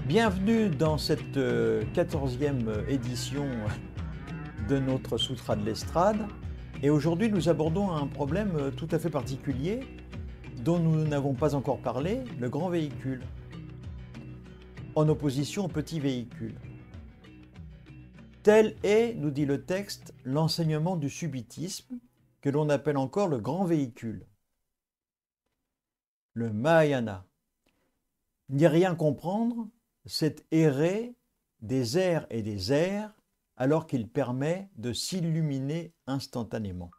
Bienvenue dans cette 14e édition de notre Sutra de l'Estrade. Et aujourd'hui, nous abordons un problème tout à fait particulier dont nous n'avons pas encore parlé, le grand véhicule, en opposition au petit véhicule. Tel est, nous dit le texte, l'enseignement du subitisme, que l'on appelle encore le grand véhicule, le Mahayana. N'y rien comprendre, c'est errer des airs et des airs alors qu'il permet de s'illuminer instantanément.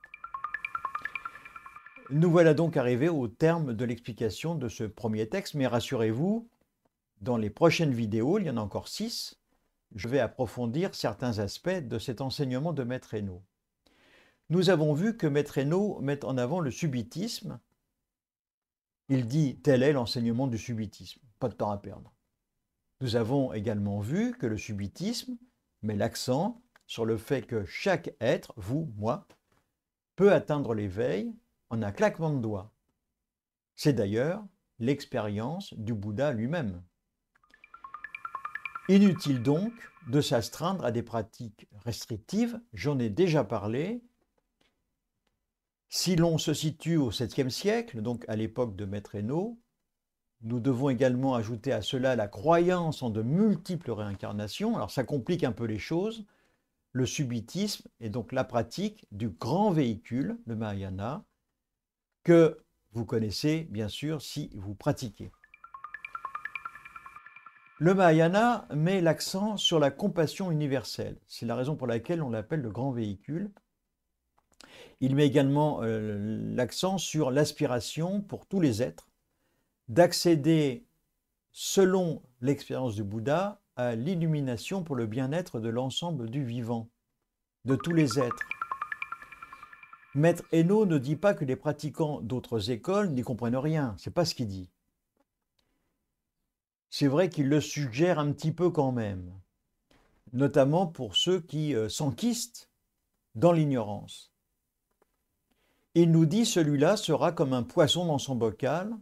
Nous voilà donc arrivés au terme de l'explication de ce premier texte, mais rassurez-vous, dans les prochaines vidéos, il y en a encore 6, je vais approfondir certains aspects de cet enseignement de Maître Hainaut. Nous avons vu que Maître Hainaut met en avant le subitisme. Il dit tel est l'enseignement du subitisme, pas de temps à perdre. Nous avons également vu que le subitisme met l'accent sur le fait que chaque être, vous, moi, peut atteindre l'éveil en un claquement de doigts. C'est d'ailleurs l'expérience du Bouddha lui-même. Inutile donc de s'astreindre à des pratiques restrictives, j'en ai déjà parlé. Si l'on se situe au 7e siècle, donc à l'époque de Maître Hainaut, nous devons également ajouter à cela la croyance en de multiples réincarnations. Alors ça complique un peu les choses. Le subitisme est donc la pratique du grand véhicule, le Mahayana, que vous connaissez bien sûr si vous pratiquez. Le Mahayana met l'accent sur la compassion universelle. C'est la raison pour laquelle on l'appelle le grand véhicule. Il met également l'accent sur l'aspiration pour tous les êtres d'accéder, selon l'expérience du Bouddha, à l'illumination pour le bien-être de l'ensemble du vivant, de tous les êtres. Maître Hainaut ne dit pas que les pratiquants d'autres écoles n'y comprennent rien, c'est pas ce qu'il dit. C'est vrai qu'il le suggère un petit peu quand même, notamment pour ceux qui s'enquistent dans l'ignorance. Il nous dit celui-là sera comme un poisson dans son bocal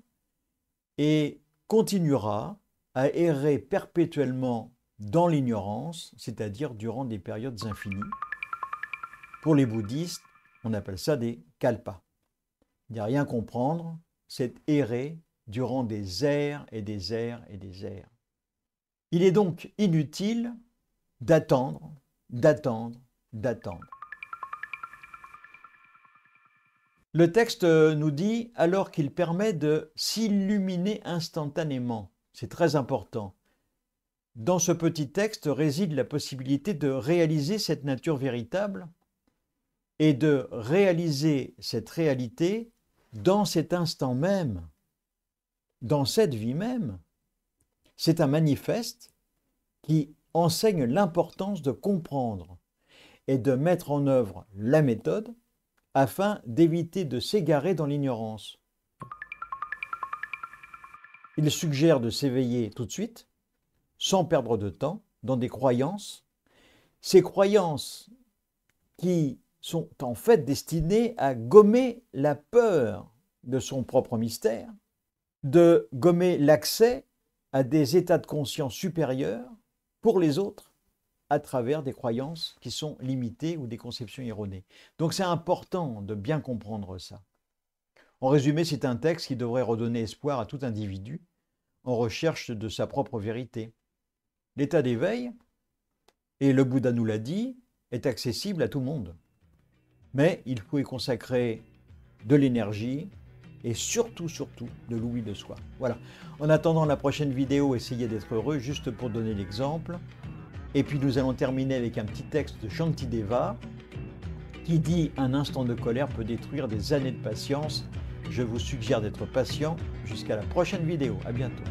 et continuera à errer perpétuellement dans l'ignorance, c'est-à-dire durant des périodes infinies. Pour les bouddhistes, on appelle ça des kalpas. Il n'y a rien à comprendre, c'est errer durant des ères et des ères et des ères. Il est donc inutile d'attendre, d'attendre, d'attendre. Le texte nous dit alors qu'il permet de s'illuminer instantanément. C'est très important. Dans ce petit texte réside la possibilité de réaliser cette nature véritable et de réaliser cette réalité dans cet instant même, dans cette vie même. C'est un manifeste qui enseigne l'importance de comprendre et de mettre en œuvre la méthode afin d'éviter de s'égarer dans l'ignorance. Il suggère de s'éveiller tout de suite, sans perdre de temps, dans des croyances. Ces croyances qui sont en fait destinées à gommer la peur de son propre mystère, de gommer l'accès à des états de conscience supérieurs pour les autres, à travers des croyances qui sont limitées ou des conceptions erronées. Donc c'est important de bien comprendre ça. En résumé, c'est un texte qui devrait redonner espoir à tout individu en recherche de sa propre vérité. L'état d'éveil, et le Bouddha nous l'a dit, est accessible à tout le monde. Mais il faut y consacrer de l'énergie et surtout de l'ouïe de soi. Voilà. En attendant la prochaine vidéo, essayez d'être heureux, juste pour donner l'exemple. Et puis nous allons terminer avec un petit texte de Shantideva qui dit « Un instant de colère peut détruire des années de patience ». Je vous suggère d'être patient. Jusqu'à la prochaine vidéo. À bientôt.